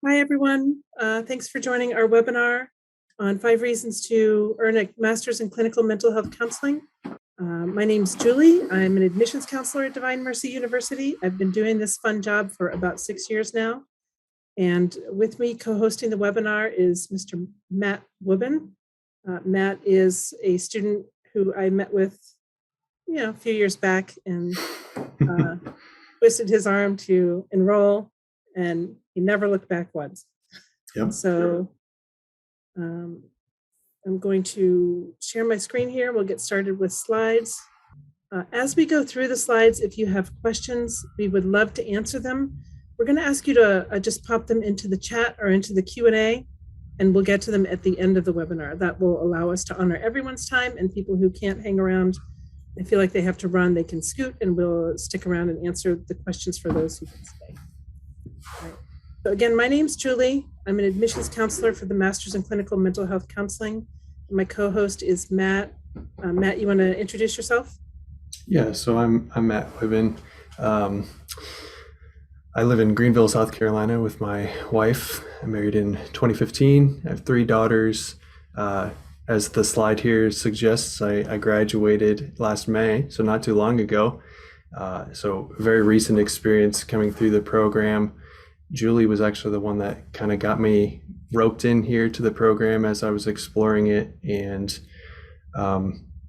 Hi, everyone. Thanks for joining our webinar on 5 reasons to earn a master's in clinical mental health counseling. My name's Julie. I'm an admissions counselor at Divine Mercy University. I've been doing this fun job for about 6 years now. And with me co-hosting the webinar is Mr. Mat Wuebben. Matt is a student who I met with, a few years back and twisted his arm to enroll, and he never looked back once. Yep. So I'm going to share my screen here. We'll get started with slides. As we go through the slides, if you have questions, we would love to answer them. We're going to ask you to just pop them into the chat or into the Q&A, and we'll get to them at the end of the webinar. That will allow us to honor everyone's time, and people who can't hang around and feel like they have to run, they can scoot, and we'll stick around and answer the questions for those who can stay. All right. So again, my name's Julie. I'm an admissions counselor for the Masters in Clinical Mental Health Counseling. My co-host is Matt. Matt, you want to introduce yourself? Yeah, so I'm Mat Wuebben. I live in Greenville, South Carolina with my wife. I married in 2015. I have 3 daughters. As the slide here suggests, I graduated last May, so not too long ago. So very recent experience coming through the program. Julie was actually the one that kind of got me roped in here to the program as I was exploring it. And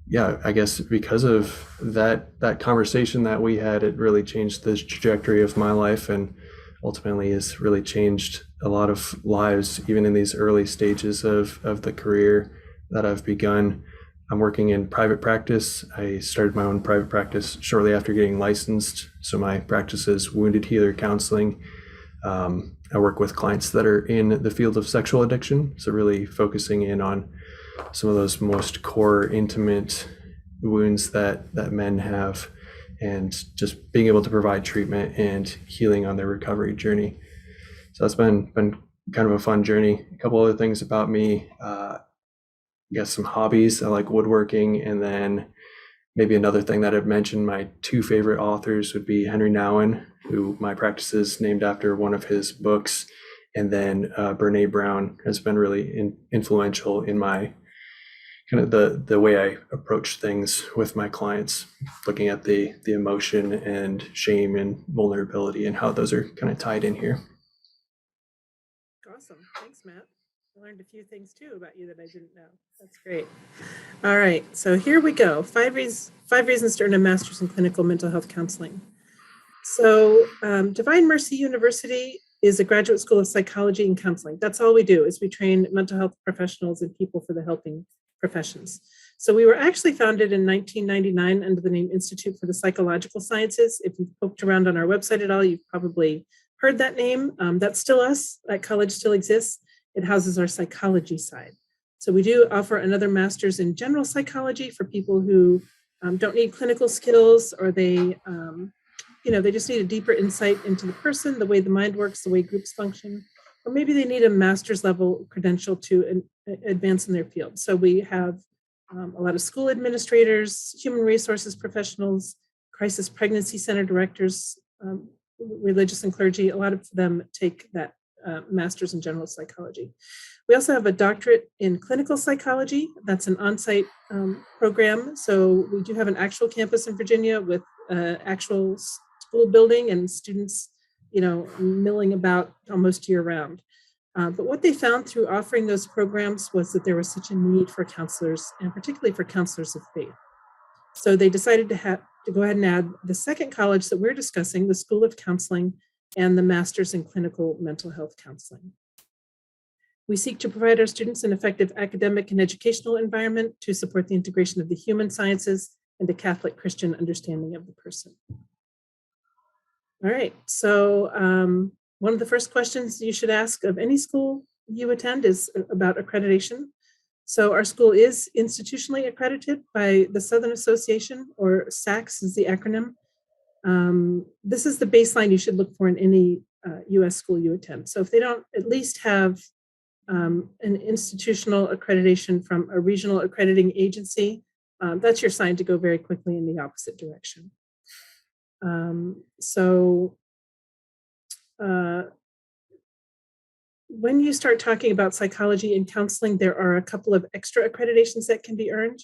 yeah, I guess because of that conversation that we had, it really changed the trajectory of my life, and ultimately has really changed a lot of lives, even in these early stages of the career that I've begun. I'm working in private practice. I started my own private practice shortly after getting licensed. So my practice is wounded healer counseling. I work with clients that are in the field of sexual addiction, so really focusing in on some of those most core, intimate wounds that men have, and just being able to provide treatment and healing on their recovery journey. So that's been kind of a fun journey. A couple other things about me, I guess some hobbies. I like woodworking, and then maybe another thing that I've mentioned, my 2 favorite authors would be Henry Nouwen, who my practice is named after one of his books, and then Brene Brown has been really influential in my kind of the way I approach things with my clients, looking at the emotion and shame and vulnerability and how those are kind of tied in here. Awesome. Thanks, Matt. I learned a few things too about you that I didn't know. That's great. All right, so here we go. 5 reasons to earn a master's in clinical mental health counseling. So Divine Mercy University is a graduate school of psychology and counseling. That's all we do, is we train mental health professionals and people for the helping professions. So we were actually founded in 1999 under the name Institute for the Psychological Sciences. If you've poked around on our website at all, you've probably heard that name. That's still us. That college still exists. It houses our psychology side. So we do offer another master's in general psychology for people who don't need clinical skills, or they just need a deeper insight into the person, the way the mind works, the way groups function, or maybe they need a master's level credential to advance in their field. So we have a lot of school administrators, human resources professionals, crisis pregnancy center directors, religious and clergy. A lot of them take that master's in general psychology. We also have a doctorate in clinical psychology. That's an on-site program. So we do have an actual campus in Virginia with actual school building and students, milling about almost year round. But what they found through offering those programs was that there was such a need for counselors, and particularly for counselors of faith. So they decided to go ahead and add the second college that we're discussing, the School of Counseling, and the Masters in Clinical Mental Health Counseling. We seek to provide our students an effective academic and educational environment to support the integration of the human sciences and a Catholic Christian understanding of the person. All right, so one of the first questions you should ask of any school you attend is about accreditation. So our school is institutionally accredited by the Southern Association, or SACS is the acronym. This is the baseline you should look for in any US school you attend. So if they don't at least have an institutional accreditation from a regional accrediting agency, that's your sign to go very quickly in the opposite direction. when you start talking about psychology and counseling, there are a couple of extra accreditations that can be earned.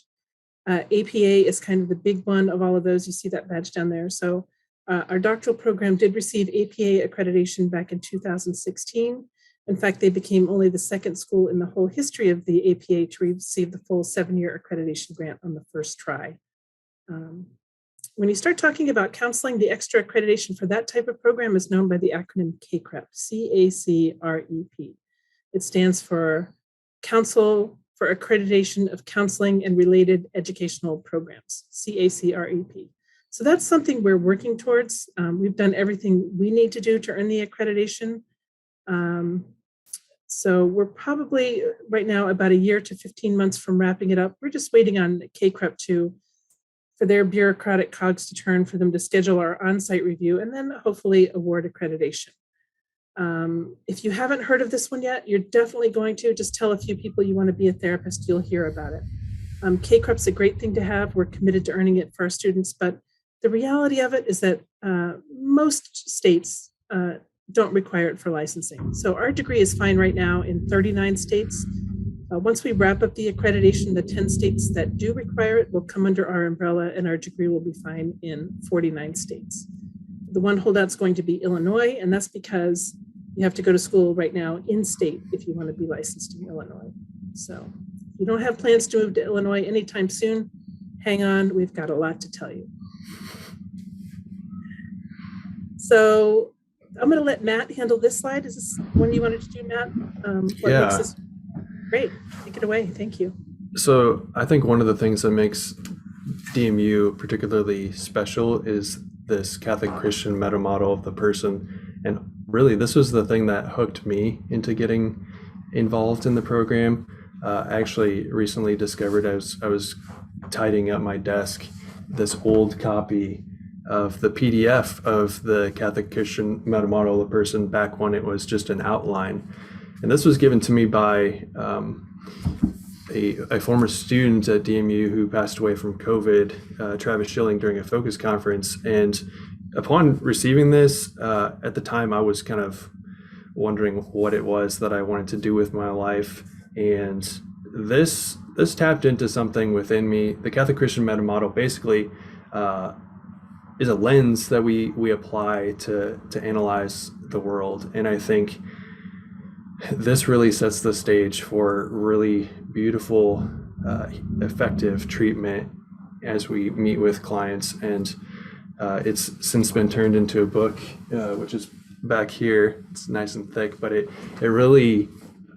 APA is kind of the big one of all of those. You see that badge down there. So our doctoral program did receive APA accreditation back in 2016. In fact, they became only the second school in the whole history of the APA to receive the full 7-year accreditation grant on the first try. When you start talking about counseling, the extra accreditation for that type of program is known by the acronym CACREP, C-A-C-R-E-P. It stands for Council for Accreditation of Counseling and Related Educational Programs, CACREP. So that's something we're working towards. We've done everything we need to do to earn the accreditation. So we're probably right now about a year to 15 months from wrapping it up. We're just waiting on CACREP for their bureaucratic cogs to turn for them to schedule our on-site review and then hopefully award accreditation. If you haven't heard of this one yet, you're definitely going to. Just tell a few people you want to be a therapist, you'll hear about it. CACREP's a great thing to have. We're committed to earning it for our students, but the reality of it is that most states don't require it for licensing. So our degree is fine right now in 39 states. Once we wrap up the accreditation, the 10 states that do require it will come under our umbrella and our degree will be fine in 49 states. The one holdout's going to be Illinois, and that's because you have to go to school right now in state if you want to be licensed in Illinois. So if you don't have plans to move to Illinois anytime soon, hang on, we've got a lot to tell you. So I'm going to let Matt handle this slide. Is this one you wanted to do, Matt? Yeah. Makes this great? Take it away. Thank you. So I think one of the things that makes DMU particularly special is this Catholic Christian meta model of the person. And really, this was the thing that hooked me into getting involved in the program. I actually recently discovered I was tidying up my desk, this old copy of the PDF of the Catholic Christian meta model of the person back when it was just an outline. And this was given to me by a former student at DMU who passed away from COVID, Travis Schilling, during a focus conference. And upon receiving this, at the time I was kind of wondering what it was that I wanted to do with my life. And this tapped into something within me. The Catholic Christian meta model basically is a lens that we apply to analyze the world. And I think this really sets the stage for really beautiful, effective treatment as we meet with clients. And it's since been turned into a book, which is back here. It's nice and thick, but it really,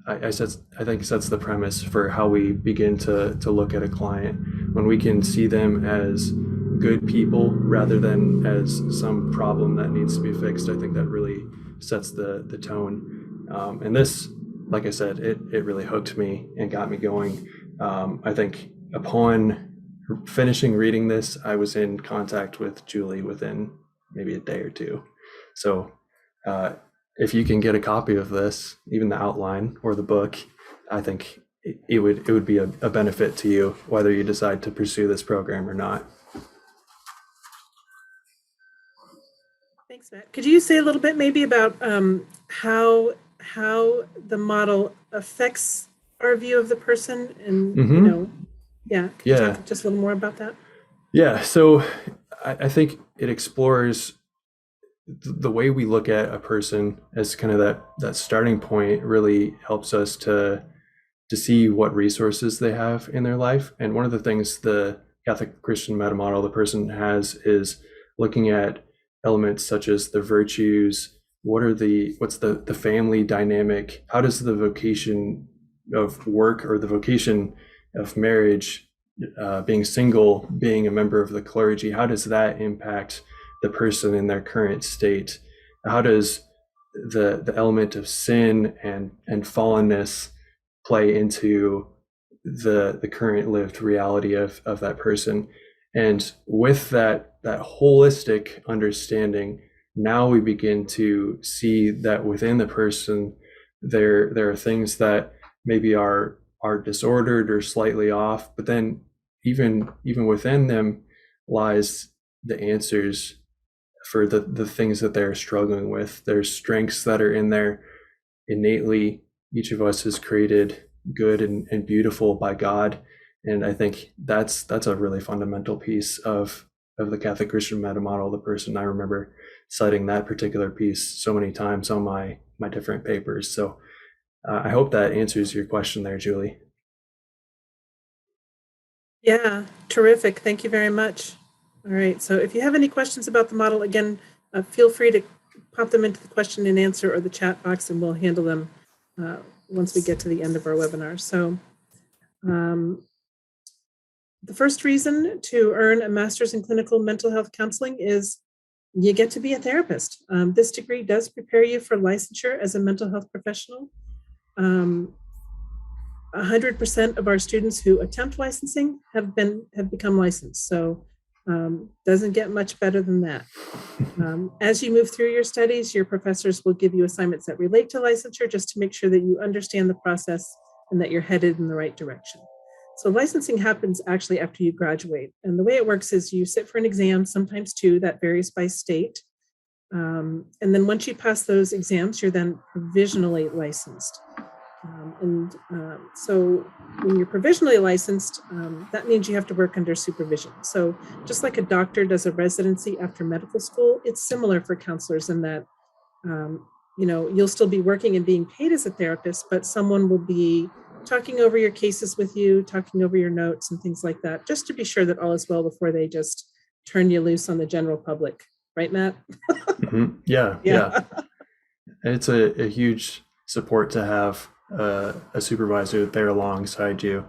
I think sets the premise for how we begin to look at a client when we can see them as good people rather than as some problem that needs to be fixed. I think that really sets the tone. And this, like I said, it really hooked me and got me going. I think upon finishing reading this, I was in contact with Julie within maybe a day or two. So if you can get a copy of this, even the outline or the book, I think it would be a benefit to you, whether you decide to pursue this program or not. Thanks, Matt. Could you say a little bit maybe about how the model affects our view of the person and, Can you talk just a little more about that? Yeah, so I think it explores the way we look at a person as kind of that starting point. Really helps us to see what resources they have in their life. And one of the things the Catholic Christian meta model of the person has is looking at elements such as the virtues. What's the family dynamic? How does the vocation of work or the vocation of marriage, being single, being a member of the clergy, how does that impact the person in their current state? How does the element of sin and fallenness play into the current lived reality of that person? And with that holistic understanding, now we begin to see that within the person, there are things that maybe are disordered or slightly off, but then even within them lies the answers for the things that they're struggling with. There's strengths that are in there innately each of us is created good and beautiful by God. And I think that's a really fundamental piece of the Catholic Christian meta model, the person. I remember citing that particular piece so many times on my different papers. So I hope that answers your question there, Julie. Yeah, terrific. Thank you very much. All right, so if you have any questions about the model, again, feel free to pop them into the question and answer or the chat box, and we'll handle them once we get to the end of our webinar. So the first reason to earn a master's in clinical mental health counseling is you get to be a therapist. This degree does prepare you for licensure as a mental health professional. 100% of our students who attempt licensing have become licensed. So doesn't get much better than that. As you move through your studies, your professors will give you assignments that relate to licensure just to make sure that you understand the process and that you're headed in the right direction. So licensing happens actually after you graduate. And the way it works is you sit for an exam, sometimes two, that varies by state. And then once you pass those exams, you're then provisionally licensed. So when you're provisionally licensed, that means you have to work under supervision. So just like a doctor does a residency after medical school, it's similar for counselors in that, you'll still be working and being paid as a therapist, but someone will be talking over your cases with you, talking over your notes and things like that, just to be sure that all is well before they just turn you loose on the general public. Right, Matt? Mm-hmm. Yeah. And it's a huge support to have a supervisor there alongside you.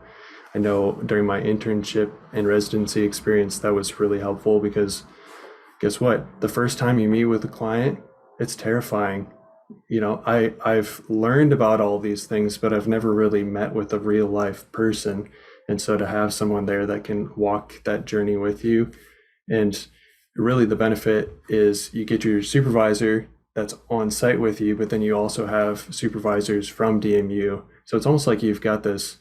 I know during my internship and residency experience, that was really helpful because guess what? The first time you meet with a client, it's terrifying. I've learned about all these things, but I've never really met with a real life person. And so to have someone there that can walk that journey with you, and really the benefit is you get your supervisor that's on site with you, but then you also have supervisors from DMU. So it's almost like you've got this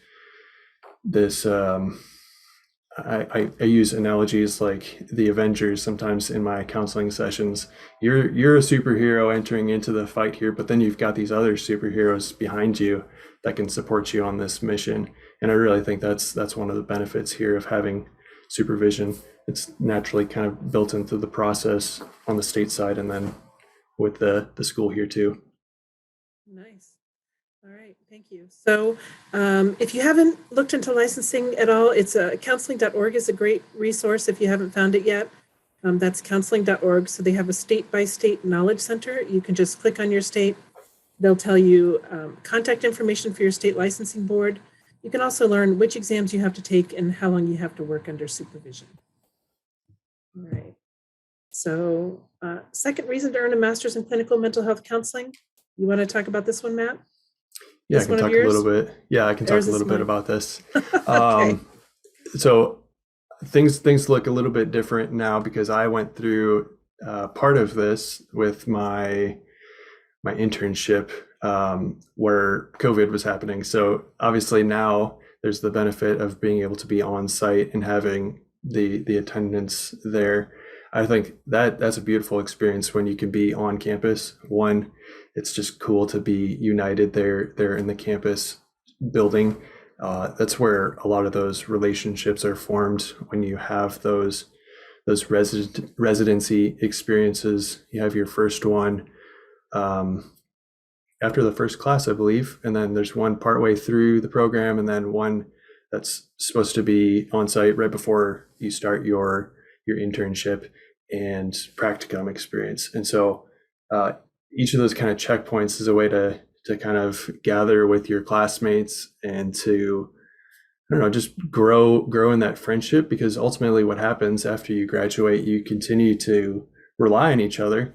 I use analogies like the Avengers sometimes in my counseling sessions. You're a superhero entering into the fight here, but then you've got these other superheroes behind you that can support you on this mission. And I really think that's one of the benefits here of having supervision. It's naturally kind of built into the process on the state side and then with the school here too. Nice. All right, thank you. So if you haven't looked into licensing at all, it's counseling.org is a great resource if you haven't found it yet. That's counseling.org. So they have a state-by-state knowledge center. You can just click on your state. They'll tell you contact information for your state licensing board. You can also learn which exams you have to take and how long you have to work under supervision. All right. So second reason to earn a master's in clinical mental health counseling. You want to talk about this one, Matt? Yeah, I can talk a little bit. Yeah, I can talk a little bit about this. Okay. So things look a little bit different now because I went through part of this with my internship where COVID was happening. So obviously now there's the benefit of being able to be on site and having the attendance there. I think that's a beautiful experience when you can be on campus. One, it's just cool to be united there in the campus building. That's where a lot of those relationships are formed when you have those residency experiences. You have your first one after the first class, I believe, and then there's one partway through the program, and then one that's supposed to be on site right before you start your internship and practicum experience. And so each of those kind of checkpoints is a way to kind of gather with your classmates and to, I don't know, just grow in that friendship, because ultimately what happens after you graduate, you continue to rely on each other.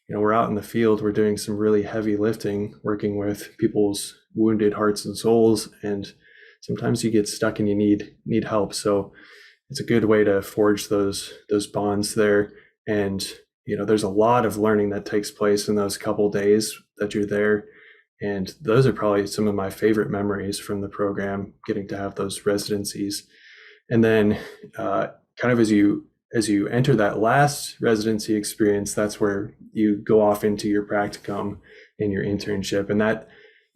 We're out in the field, we're doing some really heavy lifting, working with people's wounded hearts and souls, and sometimes you get stuck and you need help. So it's a good way to forge those bonds there. And there's a lot of learning that takes place in those couple days that you're there, and those are probably some of my favorite memories from the program, getting to have those residencies. And then kind of as you enter that last residency experience, that's where you go off into your practicum and your internship, and that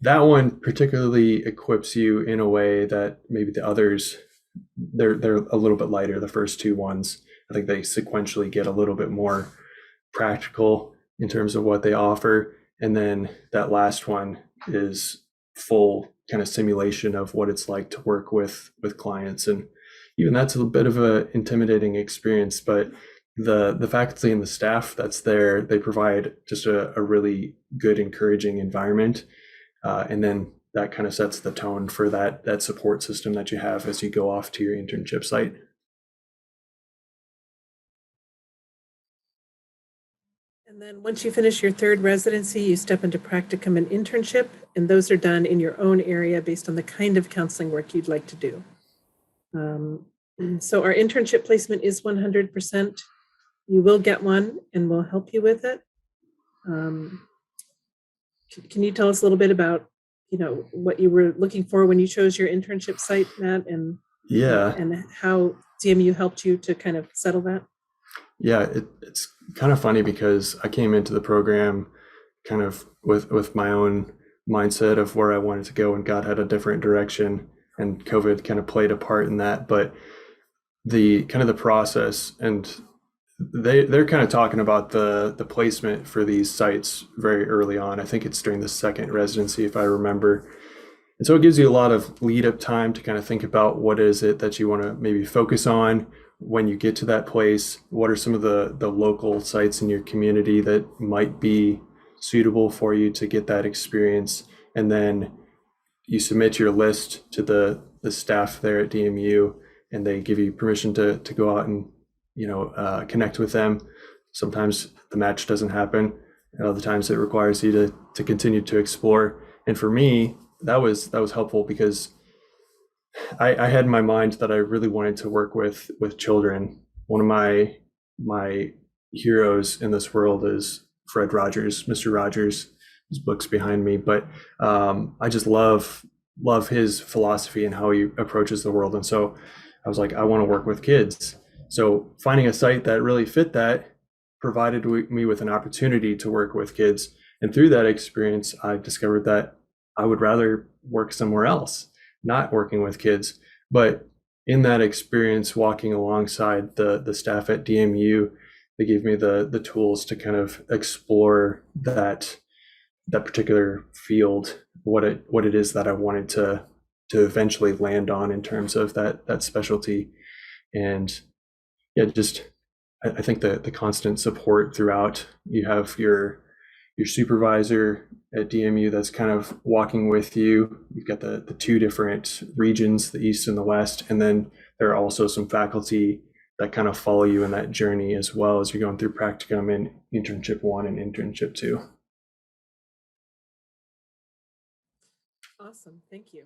That one particularly equips you in a way that maybe the others, they're a little bit lighter. The first two ones, I think they sequentially get a little bit more practical in terms of what they offer. And then that last one is full kind of simulation of what it's like to work with clients. And even that's a bit of a intimidating experience, but the faculty and the staff that's there, they provide just a really good, encouraging environment. And then that kind of sets the tone for that support system that you have as you go off to your internship site. And then once you finish your third residency, you step into practicum and internship, and those are done in your own area based on the kind of counseling work you'd like to do. So our internship placement is 100%. You will get one, and we'll help you with it. Can you tell us a little bit about, what you were looking for when you chose your internship site, Matt, and how DMU helped you to kind of settle that? Yeah, it's kind of funny because I came into the program kind of with my own mindset of where I wanted to go, and God had a different direction, and COVID kind of played a part in that. But the kind of the process, and they're kind of talking about the placement for these sites very early on. I think it's during the second residency, if I remember. And so it gives you a lot of lead up time to kind of think about what is it that you want to maybe focus on when you get to that place. What are some of the local sites in your community that might be suitable for you to get that experience? And then you submit your list to the staff there at DMU, and they give you permission to go out and connect with them. Sometimes the match doesn't happen, and other times it requires you to continue to explore. And for me, that was helpful because I had in my mind that I really wanted to work with children. One of my heroes in this world is Fred Rogers, Mr. Rogers. His book's behind me, but I just love his philosophy and how he approaches the world. And so I was like, I want to work with kids. So finding a site that really fit that provided me with an opportunity to work with kids. And through that experience, I discovered that I would rather work somewhere else, not working with kids. But in that experience, walking alongside the staff at DMU, they gave me the tools to kind of explore that particular field, what it is that I wanted to eventually land on in terms of that specialty. And yeah, just I think the constant support throughout. You have your supervisor at DMU that's kind of walking with you. You've got the two different regions, the East and the West, and then there are also some faculty that kind of follow you in that journey as well as you're going through practicum and internship 1 and internship 2. Awesome, thank you.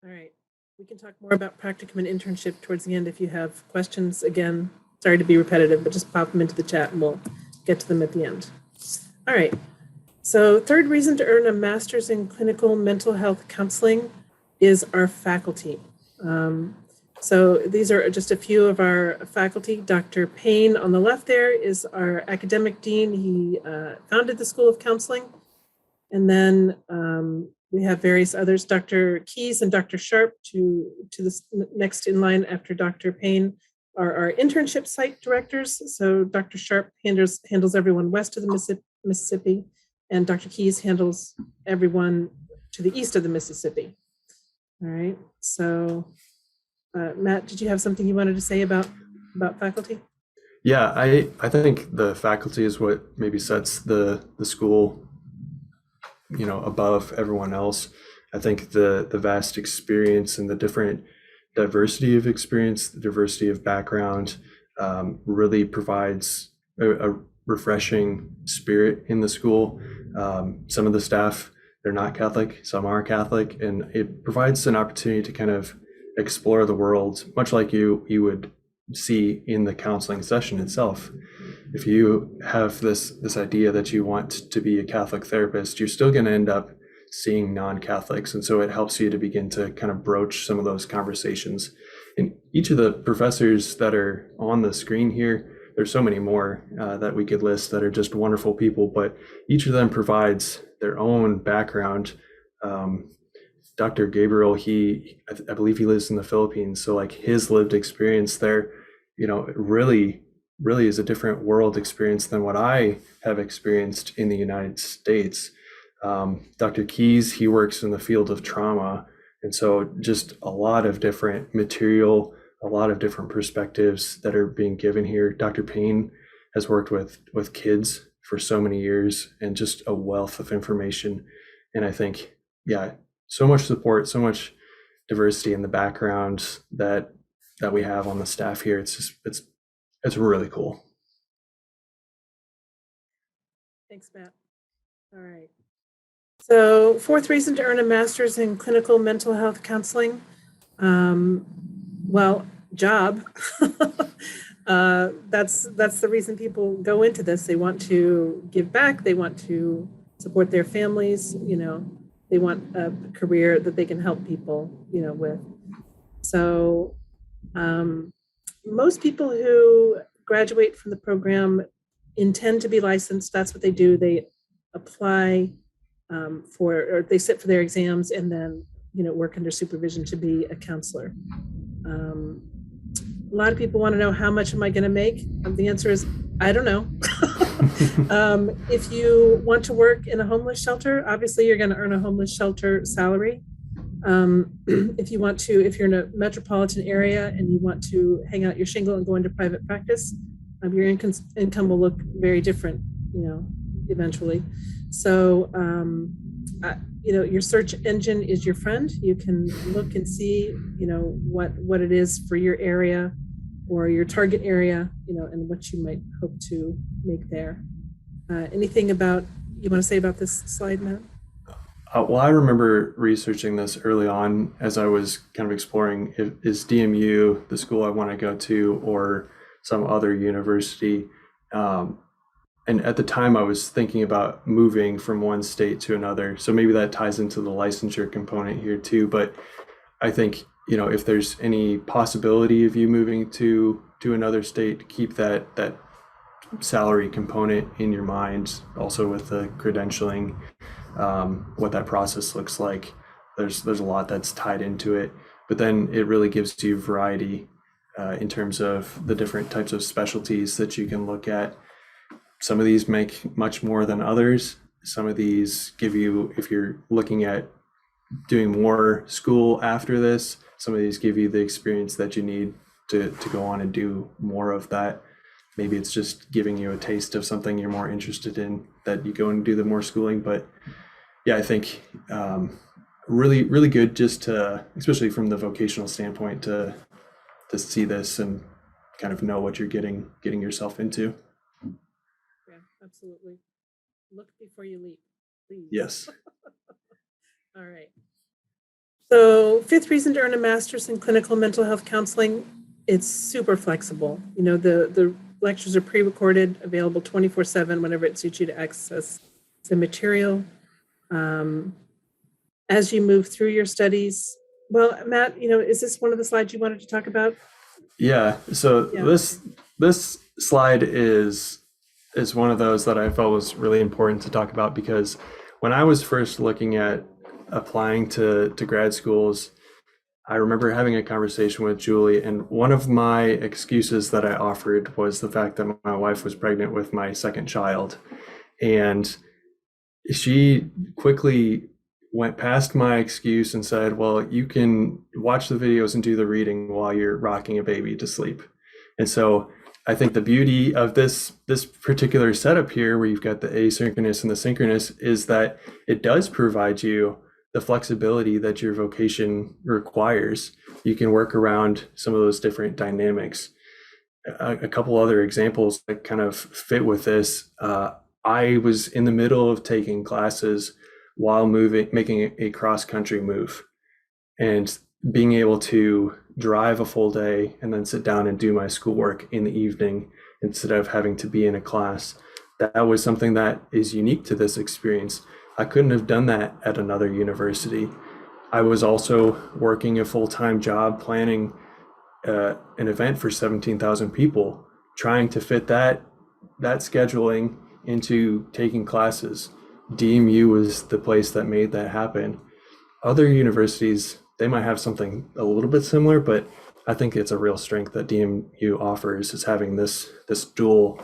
All right, we can talk more about practicum and internship towards the end if you have questions. Again, sorry to be repetitive, but just pop them into the chat and we'll get to them at the end. All right, so third reason to earn a master's in clinical mental health counseling is our faculty. So these are just a few of our faculty. Dr. Payne on the left there is our academic dean. He founded the School of Counseling. And then we have various others. Dr. Keys and Dr. Sharp to the next in line after Dr. Payne are our internship site directors. So Dr. Sharp handles everyone west of the Mississippi, and Dr. Keys handles everyone to the east of the Mississippi. All right, so Matt, did you have something you wanted to say about faculty? Yeah, I think the faculty is what maybe sets the school, above everyone else. I think the vast experience and the different diversity of experience, the diversity of background, really provides a refreshing spirit in the school. Some of the staff, they're not Catholic, some are Catholic, and it provides an opportunity to kind of explore the world, much like you would see in the counseling session itself. If you have this idea that you want to be a Catholic therapist, you're still going to end up seeing non-Catholics. And so it helps you to begin to kind of broach some of those conversations. And each of the professors that are on the screen here, there's so many more that we could list that are just wonderful people, but each of them provides their own background Dr. Gabriel, I believe he lives in the Philippines. So like his lived experience there, it really is a different world experience than what I have experienced in the United States. Dr. Keys, he works in the field of trauma. And so just a lot of different material, a lot of different perspectives that are being given here. Dr. Payne has worked with kids for so many years and just a wealth of information. And I think, yeah, so much support, so much diversity in the background that we have on the staff here. It's really cool. Thanks, Matt. All right. So fourth reason to earn a master's in clinical mental health counseling. Well, job. That's the reason people go into this. They want to give back. They want to support their families. They want a career that they can help people, with. So most people who graduate from the program intend to be licensed. That's what they do. They apply or they sit for their exams and then, work under supervision to be a counselor. A lot of people want to know, how much am I going to make? The answer is, I don't know. If you want to work in a homeless shelter, obviously you're going to earn a homeless shelter salary. If you're in a metropolitan area and you want to hang out your shingle and go into private practice, your income will look very different, eventually. So, your search engine is your friend. You can look and see, what it is for your area or your target area, and what you might hope to make there. Anything you want to say about this slide, Matt? Well, I remember researching this early on as I was kind of exploring, is DMU the school I want to go to or some other university? And at the time I was thinking about moving from one state to another. So maybe that ties into the licensure component here too. But I think, if there's any possibility of you moving to another state, keep that salary component in your mind, also with the credentialing, what that process looks like. There's a lot that's tied into it, but then it really gives you variety in terms of the different types of specialties that you can look at. Some of these make much more than others. Some of these give you, if you're looking at doing more school after this, some of these give you the experience that you need to go on and do more of that. Maybe it's just giving you a taste of something you're more interested in, that you go and do the more schooling. But yeah, I think really, really good just to, especially from the vocational standpoint, to see this and kind of know what you're getting yourself into. Yeah, absolutely. Look before you leap, please. Yes. All right. So fifth reason to earn a master's in clinical mental health counseling, it's super flexible. The lectures are pre-recorded, available 24/7 whenever it suits you to access the material. As you move through your studies, well, Matt, is this one of the slides you wanted to talk about? Yeah. So this slide is one of those that I felt was really important to talk about, because when I was first looking at applying to grad schools, I remember having a conversation with Julie, and one of my excuses that I offered was the fact that my wife was pregnant with my second child. And she quickly went past my excuse and said, well, you can watch the videos and do the reading while you're rocking a baby to sleep. And so I think the beauty of this particular setup here, where you've got the asynchronous and the synchronous, is that it does provide you the flexibility that your vocation requires. You can work around some of those different dynamics. A couple other examples that kind of fit with this. I was in the middle of taking classes while making a cross-country move, and being able to drive a full day and then sit down and do my schoolwork in the evening instead of having to be in a class. That was something that is unique to this experience. I couldn't have done that at another university. I was also working a full-time job planning an event for 17,000 people, trying to fit that scheduling into taking classes. DMU was the place that made that happen. Other universities, they might have something a little bit similar, but I think it's a real strength that DMU offers is having this dual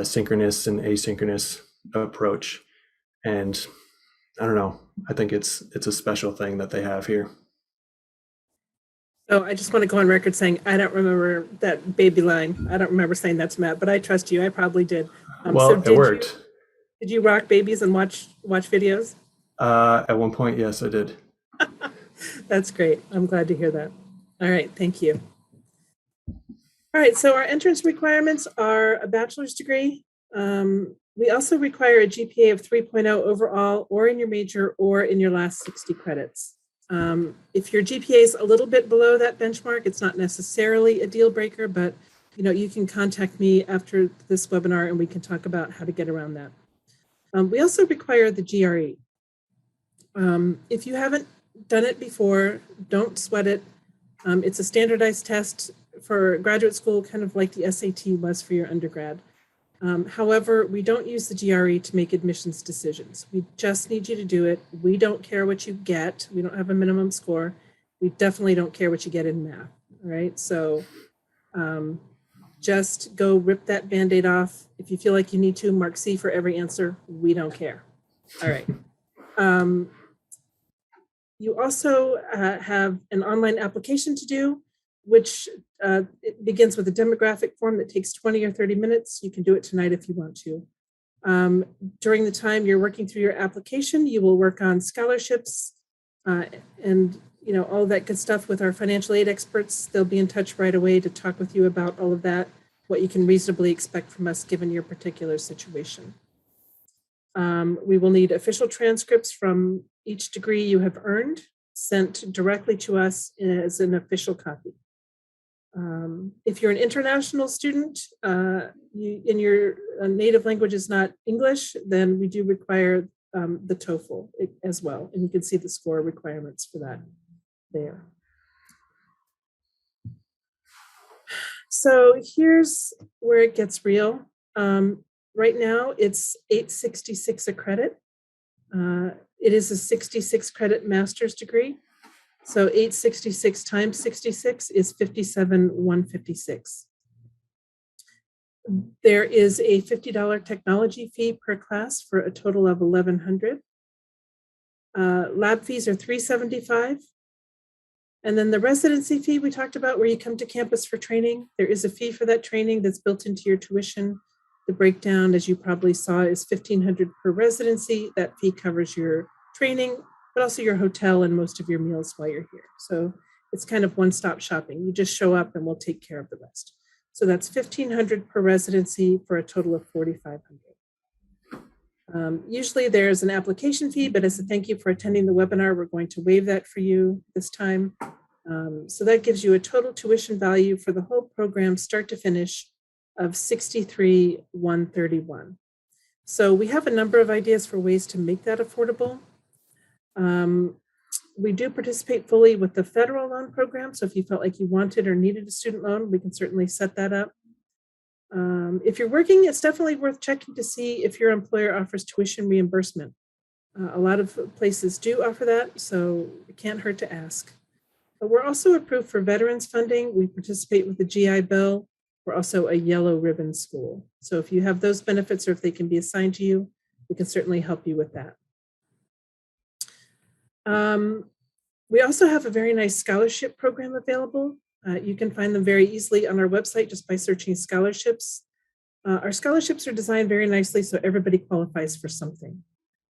synchronous and asynchronous approach. And I don't know, I think it's a special thing that they have here. So I just want to go on record saying I don't remember that baby line. I don't remember saying that to Matt, but I trust you. I probably did. So Well, it worked. did you rock babies and watch videos? At one point, yes, I did. That's great. I'm glad to hear that. All right, thank you. All right, so our entrance requirements are a bachelor's degree. We also require a GPA of 3.0 overall, or in your major, or in your last 60 credits. If your GPA is a little bit below that benchmark, it's not necessarily a deal breaker, but you can contact me after this webinar and we can talk about how to get around that. We also require the GRE. If you haven't done it before, don't sweat it. It's a standardized test for graduate school, kind of like the SAT was for your undergrad. However, we don't use the GRE to make admissions decisions. We just need you to do it. We don't care what you get. We don't have a minimum score. We definitely don't care what you get in math, all right? So just go rip that Band-Aid off. If you feel like you need to, mark C for every answer. We don't care. All right. You also have an online application to do, which it begins with a demographic form that takes 20 or 30 minutes. You can do it tonight if you want to. During the time you're working through your application, you will work on scholarships and all that good stuff with our financial aid experts. They'll be in touch right away to talk with you about all of that, what you can reasonably expect from us given your particular situation. We will need official transcripts from each degree you have earned, sent directly to us as an official copy. If you're an international student, and your native language is not English, then we do require the TOEFL as well. And you can see the score requirements for that there. So here's where it gets real. Right now, it's $866 a credit. It is a 66 credit master's degree. So 866 times 66 is 57,156. There is a $50 technology fee per class for a total of 1,100. Lab fees are $375. And then the residency fee we talked about, where you come to campus for training, there is a fee for that training that's built into your tuition. The breakdown, as you probably saw, is $1,500 per residency. That fee covers your training, but also your hotel and most of your meals while you're here. So it's kind of one-stop shopping. You just show up and we'll take care of the rest. So that's $1,500 per residency for a total of $4,500. Usually there's an application fee, but as a thank you for attending the webinar, we're going to waive that for you this time. So that gives you a total tuition value for the whole program, start to finish, of $63,131. So we have a number of ideas for ways to make that affordable. We do participate fully with the federal loan program. So if you felt like you wanted or needed a student loan, we can certainly set that up. If you're working, it's definitely worth checking to see if your employer offers tuition reimbursement. A lot of places do offer that, so it can't hurt to ask. But we're also approved for veterans funding. We participate with the GI Bill. We're also a yellow ribbon school. So if you have those benefits or if they can be assigned to you, we can certainly help you with that. We also have a very nice scholarship program available. You can find them very easily on our website just by searching scholarships. Our scholarships are designed very nicely so everybody qualifies for something.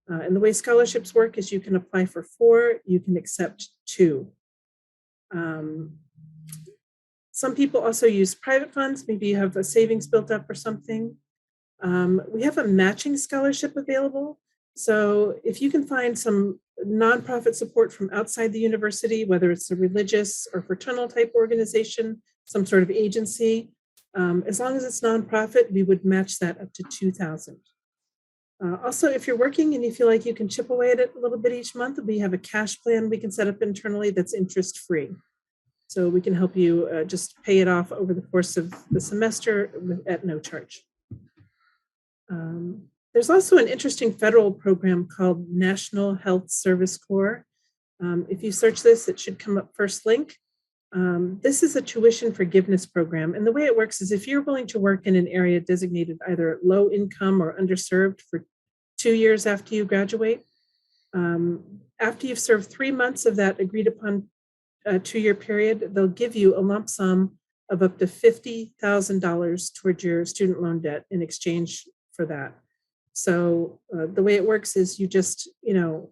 And the way scholarships work is you can apply for 4, you can accept 2. Some people also use private funds. Maybe you have a savings built up or something. We have a matching scholarship available. So if you can find some nonprofit support from outside the university, whether it's a religious or fraternal type organization, some sort of agency, as long as it's nonprofit, we would match that up to $2,000. Also, if you're working and you feel like you can chip away at it a little bit each month, we have a cash plan we can set up internally that's interest-free. So we can help you just pay it off over the course of the semester at no charge. There's also an interesting federal program called National Health Service Corps. If you search this, it should come up first link. This is a tuition forgiveness program. And the way it works is if you're willing to work in an area designated either low income or underserved for 2 years after you graduate, after you've served 3 months of that agreed upon 2-year period, they'll give you a lump sum of up to $50,000 towards your student loan debt in exchange for that. So the way it works is you just,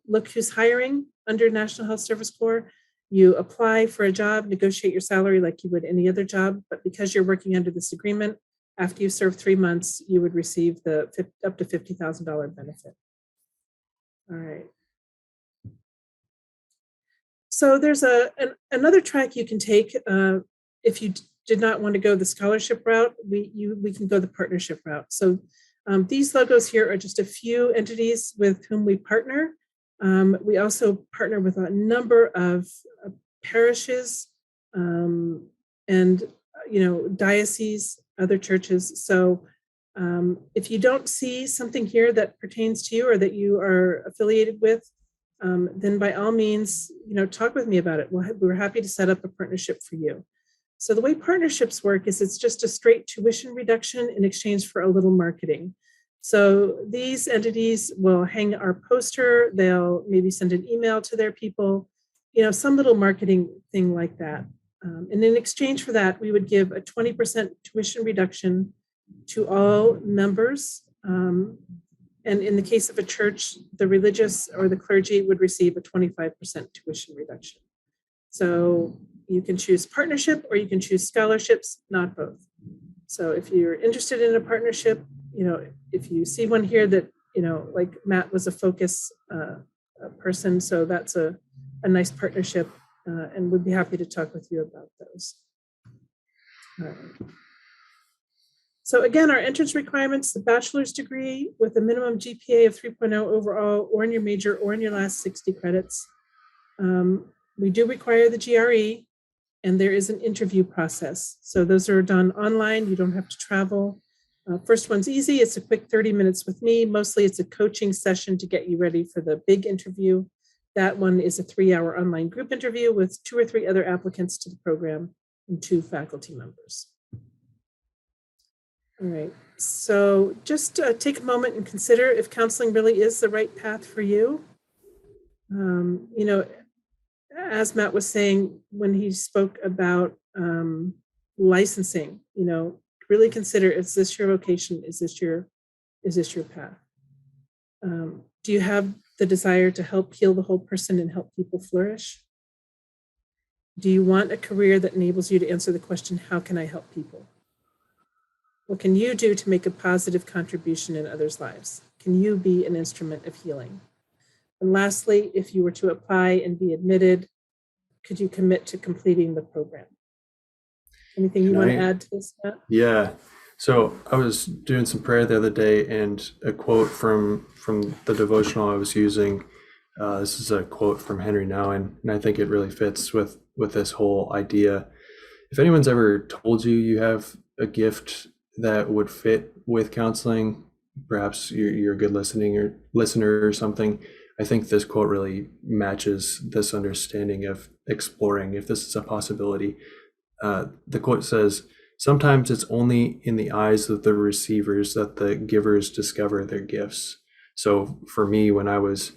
look who's hiring under National Health Service Corps. You apply for a job, negotiate your salary like you would any other job, but because you're working under this agreement, after you serve 3 months, you would receive the up to $50,000 benefit. All right. So there's another track you can take if you did not want to go the scholarship route. We can go the partnership route. So these logos here are just a few entities with whom we partner. We also partner with a number of parishes and dioceses, other churches. So if you don't see something here that pertains to you or that you are affiliated with, then by all means, talk with me about it. We're happy to set up a partnership for you. So the way partnerships work is it's just a straight tuition reduction in exchange for a little marketing. So these entities will hang our poster, they'll maybe send an email to their people, some little marketing thing like that. And in exchange for that, we would give a 20% tuition reduction to all members. And in the case of a church, the religious or the clergy would receive a 25% tuition reduction. So you can choose partnership or you can choose scholarships, not both. So if you're interested in a partnership, if you see one here that, like Matt was a focus person, so that's a nice partnership, and we'd be happy to talk with you about those. All right. So again, our entrance requirements, the bachelor's degree with a minimum GPA of 3.0 overall, or in your major, or in your last 60 credits. We do require the GRE, and there is an interview process. So those are done online. You don't have to travel. First one's easy. It's a quick 30 minutes with me. Mostly it's a coaching session to get you ready for the big interview. That one is a 3-hour online group interview with 2 or 3 other applicants to the program and 2 faculty members. All right, so just take a moment and consider if counseling really is the right path for you. As Matt was saying when he spoke about licensing, really consider, is this your vocation? Is this your path? Do you have the desire to help heal the whole person and help people flourish? Do you want a career that enables you to answer the question, how can I help people? What can you do to make a positive contribution in others' lives? Can you be an instrument of healing? And lastly, if you were to apply and be admitted, could you commit to completing the program? Anything you want to add to this, Matt? Yeah. So I was doing some prayer the other day, and a quote from the devotional I was using. This is a quote from Henry Nouwen, and I think it really fits with this whole idea. If anyone's ever told you have a gift that would fit with counseling, perhaps you're a good listener or something, I think this quote really matches this understanding of exploring if this is a possibility. The quote says, "Sometimes it's only in the eyes of the receivers that the givers discover their gifts." So for me, when I was,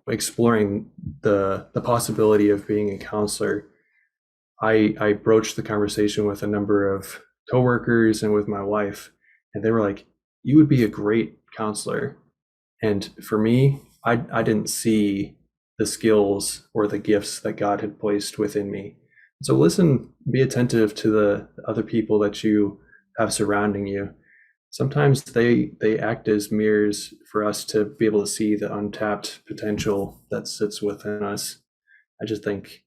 exploring the possibility of being a counselor, I broached the conversation with a number of coworkers and with my wife, and they were like, "You would be a great counselor." And for me, I didn't see the skills or the gifts that God had placed within me. So listen, be attentive to the other people that you have surrounding you. Sometimes they act as mirrors for us to be able to see the untapped potential that sits within us. I just think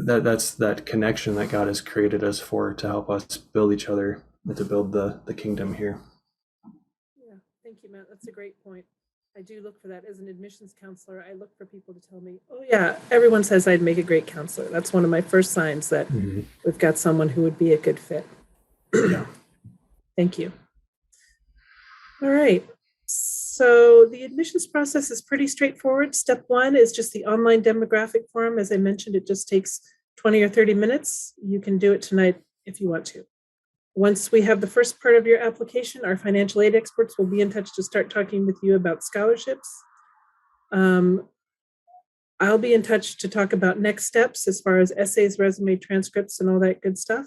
that's that connection that God has created us for, to help us build each other and to build the kingdom here. Yeah, thank you, Matt. That's a great point. I do look for that as an admissions counselor. I look for people to tell me, oh yeah, everyone says I'd make a great counselor. That's one of my first signs that we've got someone who would be a good fit. Yeah. Thank you. All right. So So the admissions process is pretty straightforward. Step one is just the online demographic form. As I mentioned, it just takes 20 or 30 minutes. You can do it tonight if you want to. Once we have the first part of your application, our financial aid experts will be in touch to start talking with you about scholarships. I'll be in touch to talk about next steps as far as essays, resume, transcripts, and all that good stuff.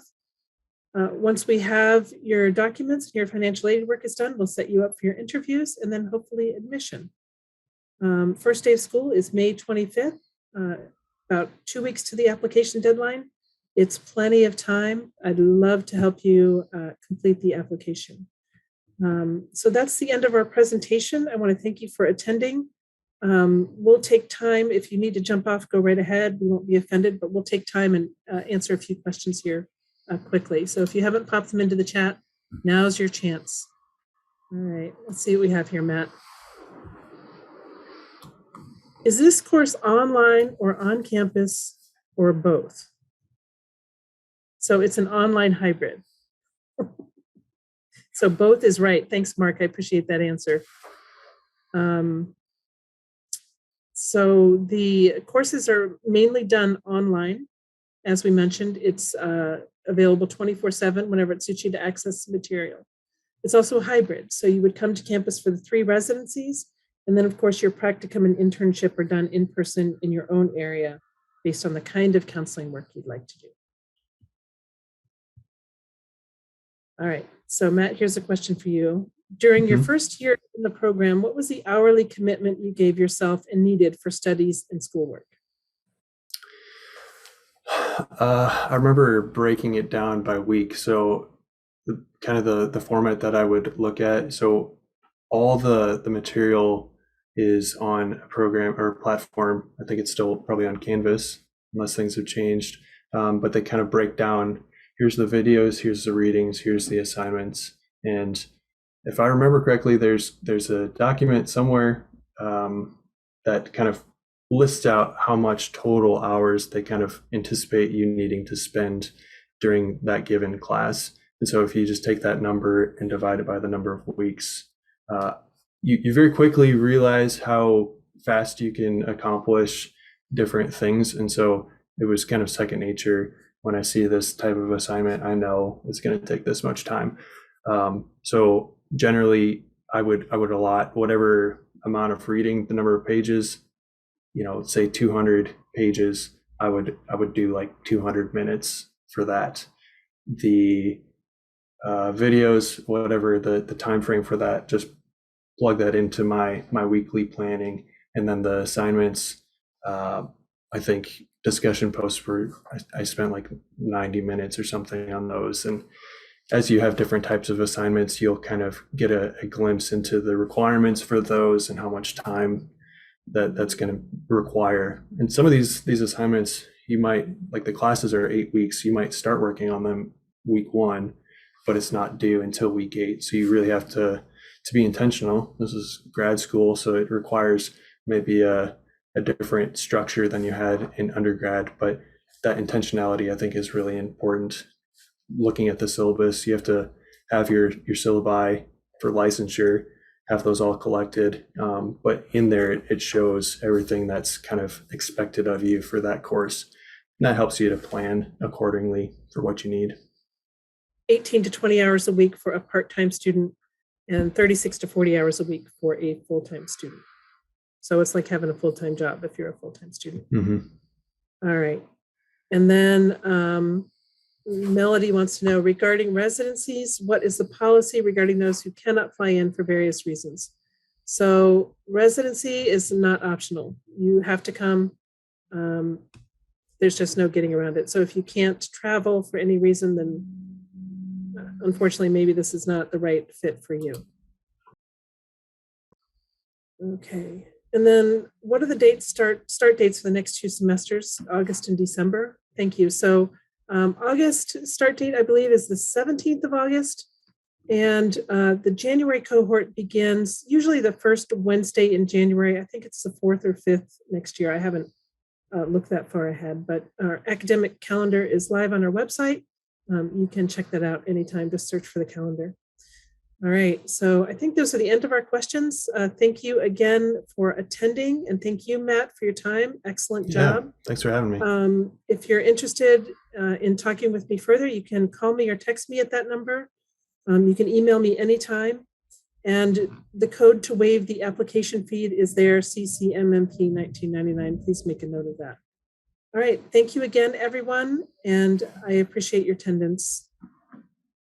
Once we have your documents and your financial aid work is done, we'll set you up for your interviews and then hopefully admission. First day of school is May 25th, about 2 weeks to the application deadline. It's plenty of time. I'd love to help you complete the application. So that's the end of our presentation. I want to thank you for attending. We'll take time. If you need to jump off, go right ahead. We won't be offended, but we'll take time and answer a few questions here quickly. So if you haven't popped them into the chat, now's your chance. All right, let's see what we have here, Matt. Is this course online or on campus or both? So it's an online hybrid. So both is right. Thanks, Mark. I appreciate that answer. So the courses are mainly done online. As we mentioned, it's available 24/7 whenever it suits you to access the material. It's also hybrid. So you would come to campus for the 3 residencies. And then of course your practicum and internship are done in person in your own area based on the kind of counseling work you'd like to do. All right, so Matt, here's a question for you. During your first year in the program, what was the hourly commitment you gave yourself and needed for studies and schoolwork? I remember breaking it down by week. So kind of the format that I would look at. So all the material is on a program or platform. I think it's still probably on Canvas, unless things have changed. But they kind of break down, here's the videos, here's the readings, here's the assignments. And if I remember correctly, there's a document somewhere that kind of lists out how much total hours they kind of anticipate you needing to spend during that given class. And so if you just take that number and divide it by the number of weeks, you very quickly realize how fast you can accomplish different things. And so it was kind of second nature. When I see this type of assignment, I know it's going to take this much time. So generally, I would allot whatever amount of reading, the number of pages, say 200 pages, I would do like 200 minutes for that. The videos, whatever the time frame for that, just plug that into my weekly planning. And then the assignments, I think discussion posts I spent like 90 minutes or something on those. And as you have different types of assignments, you'll kind of get a glimpse into the requirements for those and how much time that's going to require. And some of these assignments, you might, like the classes are 8 weeks, you might start working on them week 1, but it's not due until week 8. So you really have to be intentional. This is grad school, so it requires maybe a different structure than you had in undergrad, but that intentionality I think is really important. Looking at the syllabus, you have to have your syllabi for licensure, have those all collected, but in there it shows everything that's kind of expected of you for that course. And that helps you to plan accordingly for what you need. 18 to 20 hours a week for a part-time student and 36 to 40 hours a week for a full-time student. So it's like having a full-time job if you're a full-time student. All right. And then Melody wants to know, regarding residencies, what is the policy regarding those who cannot fly in for various reasons? So residency is not optional. You have to come. There's just no getting around it. So if you can't travel for any reason, then unfortunately, maybe this is not the right fit for you. Okay. And then what are the dates, start dates for the next 2 semesters, August and December? Thank you. So August start date, I believe, is the 17th of August. And the January cohort begins usually the first Wednesday in January. I think it's the 4th or 5th next year. I haven't looked that far ahead, but our academic calendar is live on our website. You can check that out anytime. Just search for the calendar. All right, so I think those are the end of our questions. Thank you again for attending, and thank you, Matt, for your time. Excellent job. Thanks for having me. If you're interested in talking with me further, you can call me or text me at that number. You can email me anytime. And the code to waive the application fee is there, CCMMP 1999. Please make a note of that. All right, thank you again, everyone, and I appreciate your attendance.